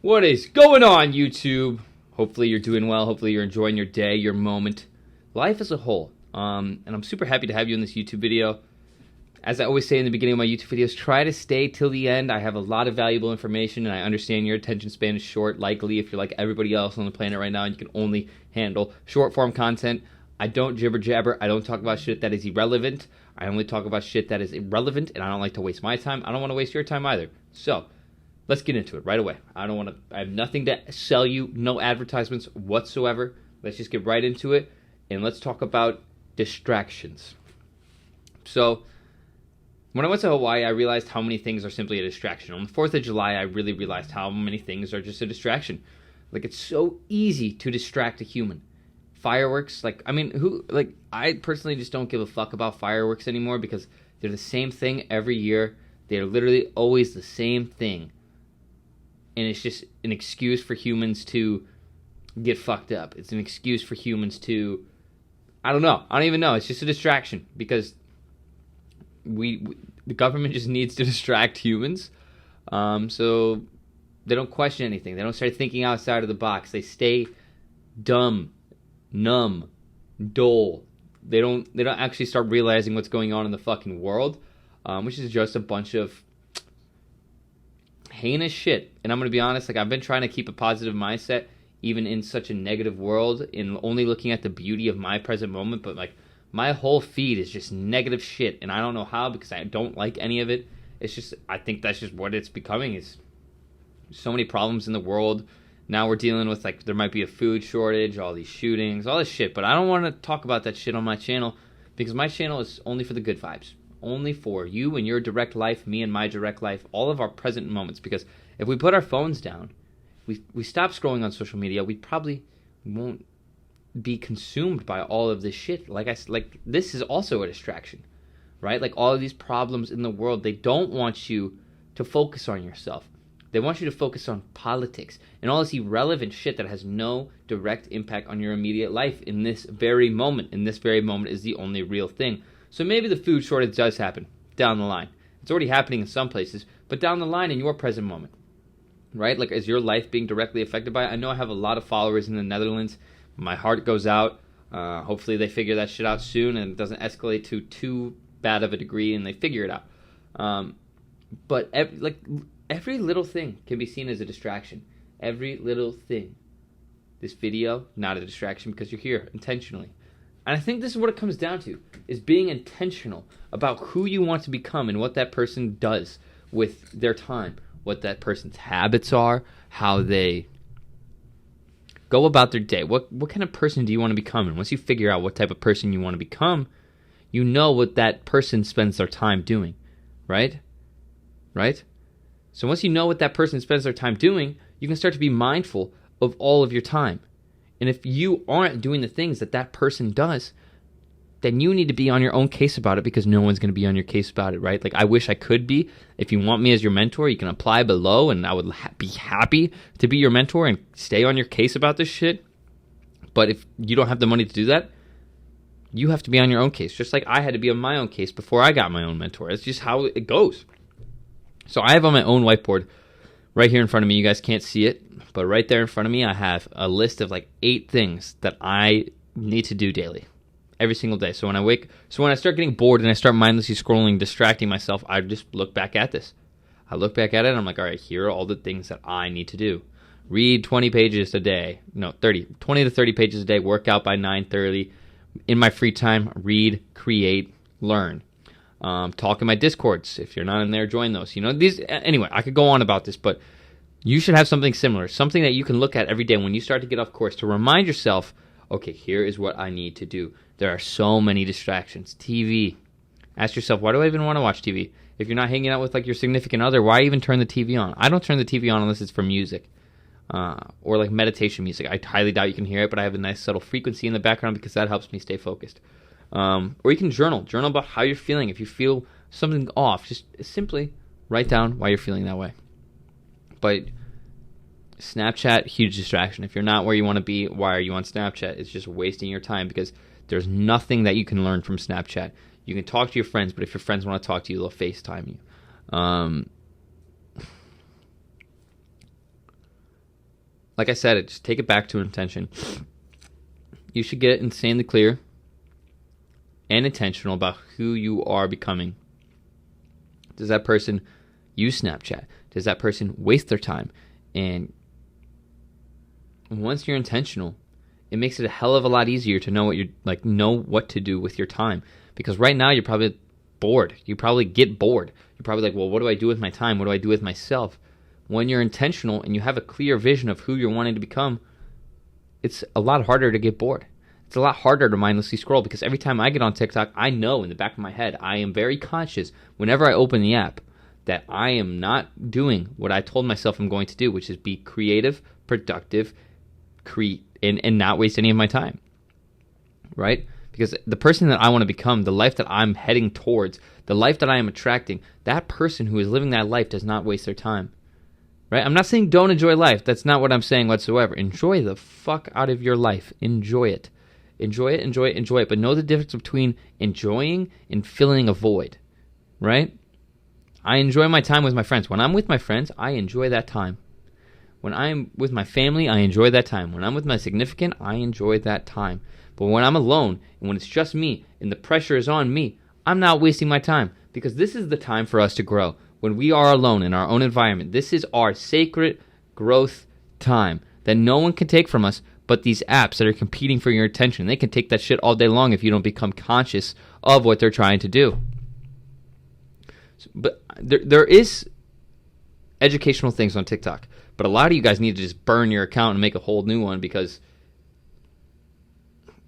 What is going on, YouTube? Hopefully you're doing well. Hopefully you're enjoying your day, your moment, life as a whole. And I'm super happy to have you in this YouTube video. As I always say in the beginning of my YouTube videos, try to stay till the end. I have a lot of valuable information, and I understand your attention span is short, likely if you're like everybody else on the planet right now and you can only handle short-form content. I don't jibber-jabber. I don't talk about shit that is irrelevant. I only talk about shit that is irrelevant, and I don't like to waste my time. I don't want to waste your time either. So, let's get into it right away. I have nothing to sell you, no advertisements whatsoever. Let's just get right into it, and let's talk about distractions. So, when I went to Hawaii, I realized how many things are simply a distraction. On the 4th of July, I really realized how many things are just a distraction. Like, it's so easy to distract a human. Fireworks, I personally just don't give a fuck about fireworks anymore because they're the same thing every year. They're literally always the same thing. And it's just an excuse for humans to get fucked up. It's an excuse for humans to, I don't know. I don't even know. It's just a distraction because the government just needs to distract humans, so they don't question anything. They don't start thinking outside of the box. They stay dumb, numb, dull. They don't actually start realizing what's going on in the fucking world, which is just a bunch of heinous shit. And I'm gonna be honest, I've been trying to keep a positive mindset even in such a negative world, in only looking at the beauty of my present moment, but my whole feed is just negative shit, and I don't know how because I don't like any of it. It's just, I think that's just what it's becoming, is so many problems in the world. Now we're dealing with, there might be a food shortage, all these shootings, all this shit, but I don't want to talk about that shit on my channel because my channel is only for the good vibes. Only for you and your direct life, me and my direct life, all of our present moments. Because if we put our phones down, we stop scrolling on social media, we probably won't be consumed by all of this shit. This is also a distraction, right? All of these problems in the world, they don't want you to focus on yourself. They want you to focus on politics and all this irrelevant shit that has no direct impact on your immediate life in this very moment. And this very moment is the only real thing. So maybe the food shortage does happen down the line. It's already happening in some places, but down the line in your present moment, right? Is your life being directly affected by it? I know I have a lot of followers in the Netherlands. My heart goes out. Hopefully they figure that shit out soon and it doesn't escalate to too bad of a degree and they figure it out. But every little thing can be seen as a distraction. Every little thing. This video, not a distraction because you're here intentionally. And I think this is what it comes down to, is being intentional about who you want to become and what that person does with their time, what that person's habits are, how they go about their day. What kind of person do you want to become? And once you figure out what type of person you want to become, you know what that person spends their time doing, right? Right? So once you know what that person spends their time doing, you can start to be mindful of all of your time. And if you aren't doing the things that that person does, then you need to be on your own case about it because no one's going to be on your case about it, right? I wish I could be. If you want me as your mentor, you can apply below and I would be happy to be your mentor and stay on your case about this shit. But if you don't have the money to do that, you have to be on your own case, just like I had to be on my own case before I got my own mentor. It's just how it goes. So I have on my own whiteboard right here in front of me. You guys can't see it, but right there in front of me, I have a list of 8 things that I need to do daily. Every single day. So when I start getting bored and I start mindlessly scrolling, distracting myself, I just look back at this. I look back at it and I'm like, all right, here are all the things that I need to do. Read 20 pages a day. No, 20 to 30 pages a day. Work out by 9:30. In my free time, read, create, learn. Talk in my Discords. If you're not in there, join those. Anyway, I could go on about this, but you should have something similar. Something that you can look at every day when you start to get off course to remind yourself, okay, here is what I need to do. There are so many distractions. TV. Ask yourself, why do I even want to watch TV? If you're not hanging out with your significant other, why even turn the TV on? I don't turn the TV on unless it's for music. Or meditation music. I highly doubt you can hear it, but I have a nice subtle frequency in the background because that helps me stay focused. Or you can journal. Journal about how you're feeling. If you feel something off, just simply write down why you're feeling that way. But Snapchat, huge distraction. If you're not where you want to be, why are you on Snapchat? It's just wasting your time because there's nothing that you can learn from Snapchat. You can talk to your friends, but if your friends want to talk to you, they'll FaceTime you. like I said, just take it back to intention. You should get insanely clear and intentional about who you are becoming. Does that person use Snapchat? Does that person waste their time? And once you're intentional, it makes it a hell of a lot easier to know what to do with your time. Because right now you're probably bored. You probably get bored. You're probably like, well, what do I do with my time? What do I do with myself? When you're intentional and you have a clear vision of who you're wanting to become, it's a lot harder to get bored. It's a lot harder to mindlessly scroll, because every time I get on TikTok, I know in the back of my head, I am very conscious whenever I open the app that I am not doing what I told myself I'm going to do, which is be creative, productive, and not waste any of my time, right? Because the person that I want to become, the life that I'm heading towards, the life that I am attracting, that person who is living that life does not waste their time, right? I'm not saying don't enjoy life. That's not what I'm saying whatsoever. Enjoy the fuck out of your life. Enjoy it. Enjoy it, enjoy it, enjoy it. But know the difference between enjoying and filling a void, right? I enjoy my time with my friends. When I'm with my friends, I enjoy that time. When I'm with my family, I enjoy that time. When I'm with my significant, I enjoy that time. But when I'm alone, and when it's just me, and the pressure is on me, I'm not wasting my time. Because this is the time for us to grow. When we are alone in our own environment, this is our sacred growth time that no one can take from us but these apps that are competing for your attention. They can take that shit all day long if you don't become conscious of what they're trying to do. But there is educational things on TikTok. But a lot of you guys need to just burn your account and make a whole new one, because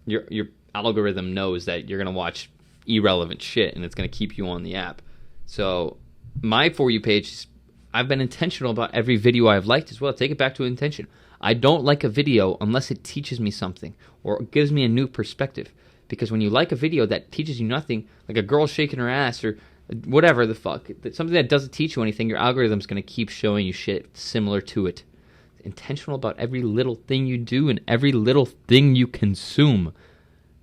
your algorithm knows that you're going to watch irrelevant shit and it's going to keep you on the app. So my For You page, I've been intentional about every video I've liked as well. Take it back to intention. I don't like a video unless it teaches me something or gives me a new perspective. Because when you like a video that teaches you nothing, like a girl shaking her ass or whatever the fuck, something that doesn't teach you anything, your algorithm's going to keep showing you shit similar to it. Intentional about every little thing you do and every little thing you consume.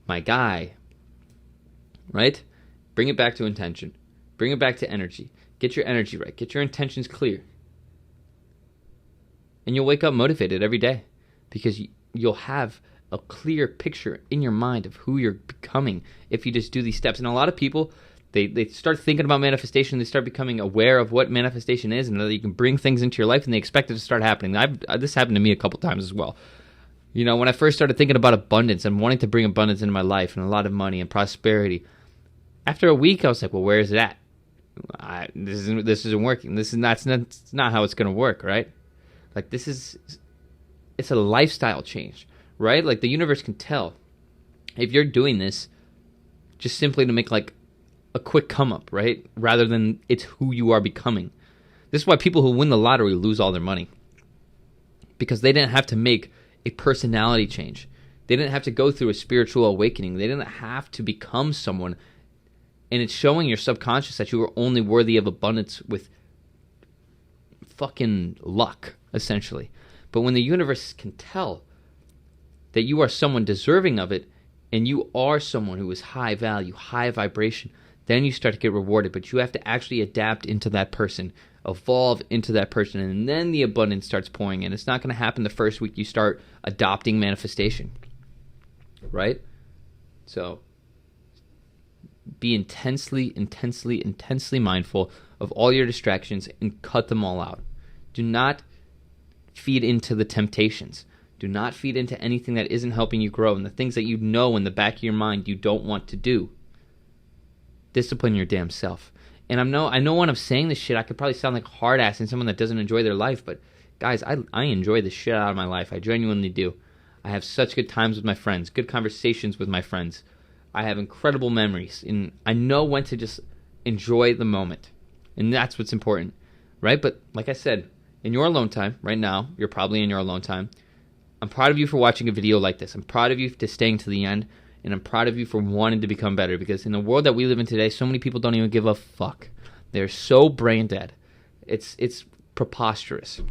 My guy. Right? Bring it back to intention. Bring it back to energy. Get your energy right. Get your intentions clear. And you'll wake up motivated every day, because you'll have a clear picture in your mind of who you're becoming if you just do these steps. And a lot of people, they start thinking about manifestation. They start becoming aware of what manifestation is and that you can bring things into your life, and they expect it to start happening. This happened to me a couple times as well. You know, when I first started thinking about abundance and wanting to bring abundance into my life and a lot of money and prosperity, after a week I was like, well, where is it at? This isn't working. That's not how it's going to work, right? Like, it's a lifestyle change, right? Like, the universe can tell if you're doing this just simply to make like a quick come up, right? Rather than it's who you are becoming. This is why people who win the lottery lose all their money, because they didn't have to make a personality change. They didn't have to go through a spiritual awakening. They didn't have to become someone. And it's showing your subconscious that you are only worthy of abundance with fucking luck, essentially. But when the universe can tell that you are someone deserving of it, and you are someone who is high value, high vibration, then you start to get rewarded. But you have to actually adapt into that person, evolve into that person, and then the abundance starts pouring in. It's not going to happen the first week you start adopting manifestation, right? So be intensely mindful of all your distractions and cut them all out. Do not feed into the temptations. Do not feed into anything that isn't helping you grow and the things that you know in the back of your mind you don't want to do. Discipline your damn self. And I know when I'm saying this shit, I could probably sound like a hard ass and someone that doesn't enjoy their life, but guys, I enjoy the shit out of my life. I genuinely do. I have such good times with my friends, good conversations with my friends. I have incredible memories, and I know when to just enjoy the moment. And that's what's important, right? But like I said, in your alone time, right now, you're probably in your alone time, I'm proud of you for watching a video like this. I'm proud of you for staying to the end, and I'm proud of you for wanting to become better, because in the world that we live in today, so many people don't even give a fuck. They're so brain dead. It's preposterous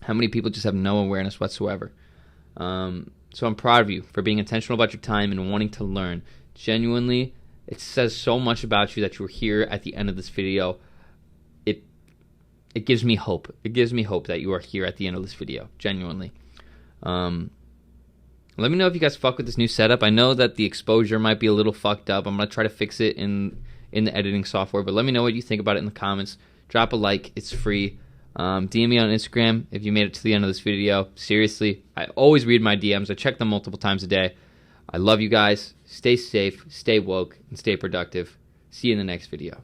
how many people just have no awareness whatsoever. So I'm proud of you for being intentional about your time and wanting to learn. Genuinely, it says so much about you that you're here at the end of this video. It gives me hope. It gives me hope that you are here at the end of this video, genuinely. Let me know if you guys fuck with this new setup. I know that the exposure might be a little fucked up. I'm going to try to fix it in the editing software, but let me know what you think about it in the comments. Drop a like. It's free. DM me on Instagram if you made it to the end of this video. Seriously, I always read my DMs. I check them multiple times a day. I love you guys. Stay safe, stay woke, and stay productive. See you in the next video.